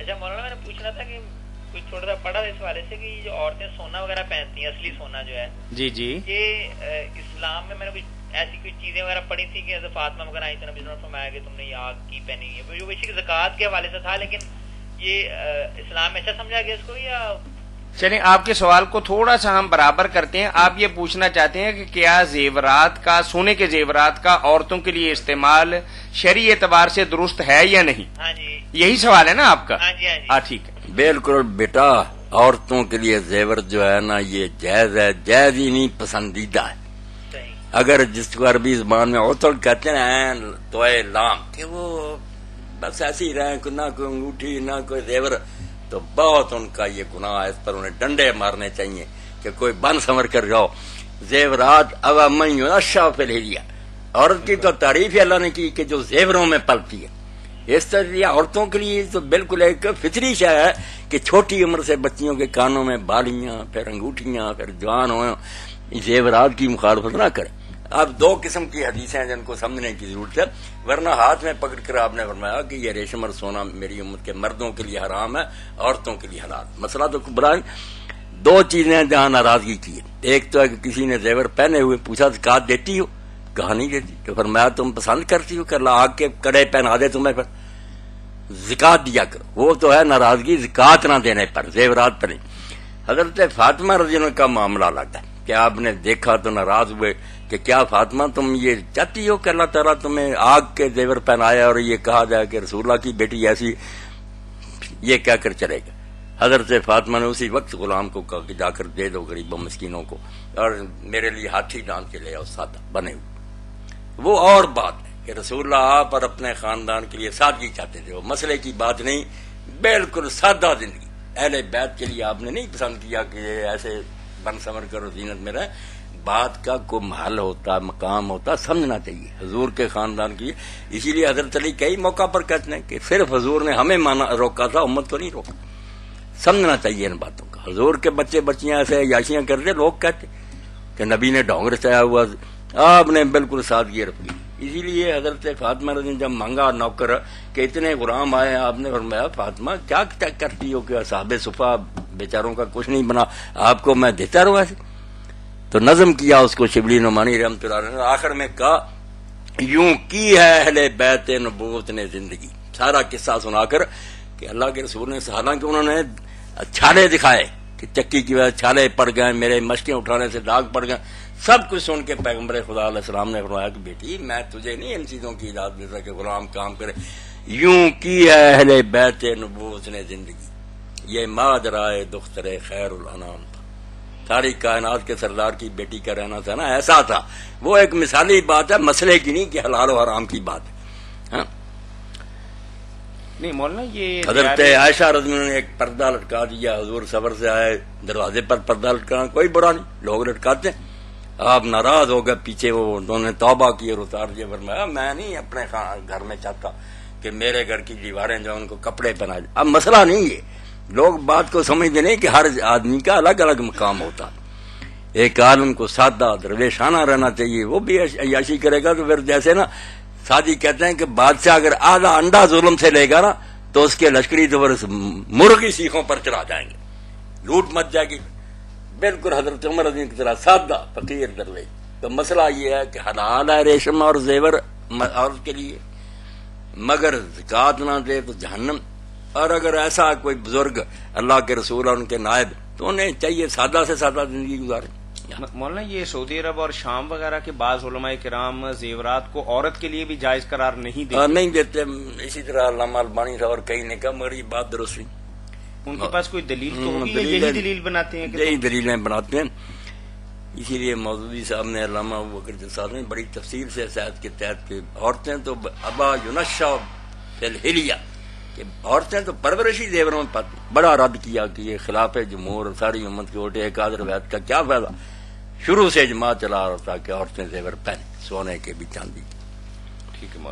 اچھا مولانا، میں نے پوچھنا تھا کہ کچھ تھوڑا سا پڑھا اس حوالے سے کہ جو عورتیں سونا وغیرہ پہنتی ہیں، اصلی سونا جو ہے، جی جی، یہ اسلام میں نے کچھ ایسی کچھ چیزیں وغیرہ پڑھی تھی کہ حضرت فاطمہ وغیرہ آئی تو نبی نے فرمایا کہ تم نے یہ آگ کی پہنی ہے، جو بیسک زکوٰۃ کے حوالے سے تھا، لیکن یہ اسلام میں ایسا سمجھا گیا اس کو یا؟ چلیں آپ کے سوال کو تھوڑا سا ہم برابر کرتے ہیں. آپ یہ پوچھنا چاہتے ہیں کہ کیا زیورات کا، سونے کے زیورات کا عورتوں کے لیے استعمال شرعی اعتبار سے درست ہے یا نہیں؟ ہاں جی، یہی سوال ہے نا آپ کا؟ ہاں جی، ہاں جی، ہاں ٹھیک ہے. بالکل بیٹا، عورتوں کے لیے زیور جو ہے نا یہ جائز ہے، جائز ہی نہیں پسندیدہ ہے. صحیح. اگر جس کو عربی زبان میں اوتل کہتے ہیں توئے لام، کہ وہ بس ایسے ہی رہیں، نہ کوئی انگوٹھی نہ کوئی زیور، تو بہت ان کا یہ گناہ ہے، اس پر انہیں ڈنڈے مارنے چاہیے کہ کوئی بن سنور کر جاؤ. زیورات اوامن ینشأ فی الحلیہ، عورت کی تو تعریف ہی اللہ نے کی کہ جو زیوروں میں پلتی ہے. اس طرح عورتوں کے لیے تو بالکل ایک فطری شے ہے کہ چھوٹی عمر سے بچیوں کے کانوں میں بالیاں، پھر انگوٹھیاں، پھر جوان ہوں، زیورات کی مخالفت نہ کریں. اب دو قسم کی حدیثیں ہیں جن کو سمجھنے کی ضرورت ہے، ورنہ ہاتھ میں پکڑ کر آپ نے فرمایا کہ یہ ریشم اور سونا میری امت کے مردوں کے لیے حرام ہے، عورتوں کے لیے حلال. مسئلہ تو بڑا. دو چیزیں ہیں جہاں ناراضگی کی ہے. ایک تو ہے کہ کسی نے زیور پہنے ہوئے پوچھا زکوٰۃ دیتی ہو؟ کہا نہیں دیتی. تو فرمایا تم پسند کرتی ہو کہ اللہ آگ کے کڑے پہنا دے تمہیں، پھر زکوٰۃ دیا کرو. وہ تو ہے ناراضگی زکوٰۃ نہ دینے پر، زیورات پر نہیں. حضرت فاطمہ رضی اللہ عنہا کا معاملہ الگ ہے کہ آپ نے دیکھا تو ناراض ہوئے کہ کیا فاطمہ تم یہ چاہتی ہو کہ اللہ تعالیٰ تمہیں آگ کے زیور پہنایا اور یہ کہا جائے کہ رسول اللہ کی بیٹی ایسی، یہ کہہ کر چلے گا. حضرت فاطمہ نے اسی وقت غلام کو کہا کہ جا کر دے دو غریبوں مسکینوں کو، اور میرے لیے ہاتھی ڈال کے لے آؤ سادہ بنے ہوئے. وہ اور بات ہے کہ رسول اللہ آپ اور اپنے خاندان کے لیے سادگی چاہتے تھے، وہ مسئلے کی بات نہیں، بالکل سادہ زندگی. اہل بیت کے لیے آپ نے نہیں پسند کیا کہ یہ ایسے بن سنور کر زینت میں رہے. بات کا کوئی محل ہوتا، مقام ہوتا، سمجھنا چاہیے حضور کے خاندان کی. اسی لیے حضرت علی کئی موقع پر کہتے ہیں کہ صرف حضور نے ہمیں روکا تھا، امت کو نہیں روکا. سمجھنا چاہیے ان باتوں کا. حضور کے بچے بچیاں ایسے عیاشیاں کرتے، لوگ کہتے کہ نبی نے ڈھونگ رچایا ہوا، آپ نے بالکل سادگی رکھی. اسی لیے حضرت فاطمہ رضی جب مانگا نوکر کہ اتنے غلام آئے، آپ نے فرمایا فاطمہ کیا کرتی ہو کہ اصحاب صفا بیچاروں کا کچھ نہیں بنا، آپ کو میں دیتا رہوں ایسے. تو نظم کیا اس کو شبلی نعمانی رحمۃ اللہ علیہ نے، آخر میں کہا یوں کی ہے اہل بیت نبوت نے زندگی. سارا قصہ سنا کر کہ اللہ کے رسول نے، حالانکہ انہوں نے چھالے دکھائے کہ چکی کی وجہ چھالے پڑ گئے، میرے مشقیں اٹھانے سے داغ پڑ گئے، سب کچھ سن کے پیغمبر خدا علیہ السلام نے فرمایا کہ بیٹی میں تجھے نہیں ان چیزوں کی اجازت دیتا کہ غلام کام کرے. یوں کی ہے اہل بیت نبوت نے زندگی، یہ ماجرائے دختر خیر الانام تھا. ساری کائنات کے سردار کی بیٹی کا رہنا تھا نا، ایسا تھا. وہ ایک مثالی بات ہے، مسئلے کی نہیں کہ حلال و حرام کی بات ہے. ہاں نہیں مولانا، یہ حضرت عائشہ رضی اللہ عنہا نے ایک پردہ لٹکا دیا، حضور سفر سے آئے، دروازے پر پردہ لٹکانا کوئی برا نہیں، لوگ لٹکاتے ہیں. آپ ناراض ہو گئے، پیچھے وہ انہوں نے توبہ کی اور اتار دیا. فرمایا میں نہیں اپنے گھر میں چاہتا کہ میرے گھر کی دیواریں جو ان کو کپڑے پہنا جائے. اب مسئلہ نہیں ہے، لوگ بات کو سمجھتے نہیں کہ ہر آدمی کا الگ الگ مقام ہوتا. ایک عالم کو سادہ درویشانہ رہنا چاہیے، وہ بھی عیاشی کرے گا تو پھر جیسے نا سادی کہتے ہیں کہ بادشاہ اگر آدھا انڈا ظلم سے لے گا نا تو اس کے لشکری تو مرغی سیخوں پر چڑھا جائیں گے، لوٹ مچ جائے گی. بالکل حضرت عمر رضی کی طرح سادہ فقیر درویش. تو مسئلہ یہ ہے کہ حلال ہے ریشم اور زیور عورت کے لیے، مگر زکوٰۃ نہ دے تو جہنم. اور اگر ایسا کوئی بزرگ اللہ کے رسول اور ان کے نائب تو انہیں چاہیے سادہ سے سادہ زندگی گزارے. مولانا یہ سعودی عرب اور شام وغیرہ کے بعض علماء کرام زیورات کو عورت کے لیے بھی جائز قرار نہیں دیتے. نہیں دیتے. اسی طرح علامہ البانی صاحب اور کئی نے کہا، مگر یہ بات درست نہیں. ان کے پاس کوئی دلیل تو ہوگی، یہی دلیل بناتے ہیں، یہی دلیلیں بناتے ہیں. اسی لیے مودودی صاحب نے، علامہ ابوبکر صاحب نے بڑی تفصیل سے صحت کے تحت کہ عورتیں تو ابا ینشأ فی الحلیہ، کہ عورتیں تو پرورشی زیوروں میں پاتی. بڑا رد کیا کہ یہ خلاف جمہور ساری امت کے ووٹے ایک آدھ روایت کا کیا فائدہ. شروع سے اجماع چلا رہا تھا کہ عورتیں زیور پہنیں، سونے کے بھی چاندی. ٹھیک ہے.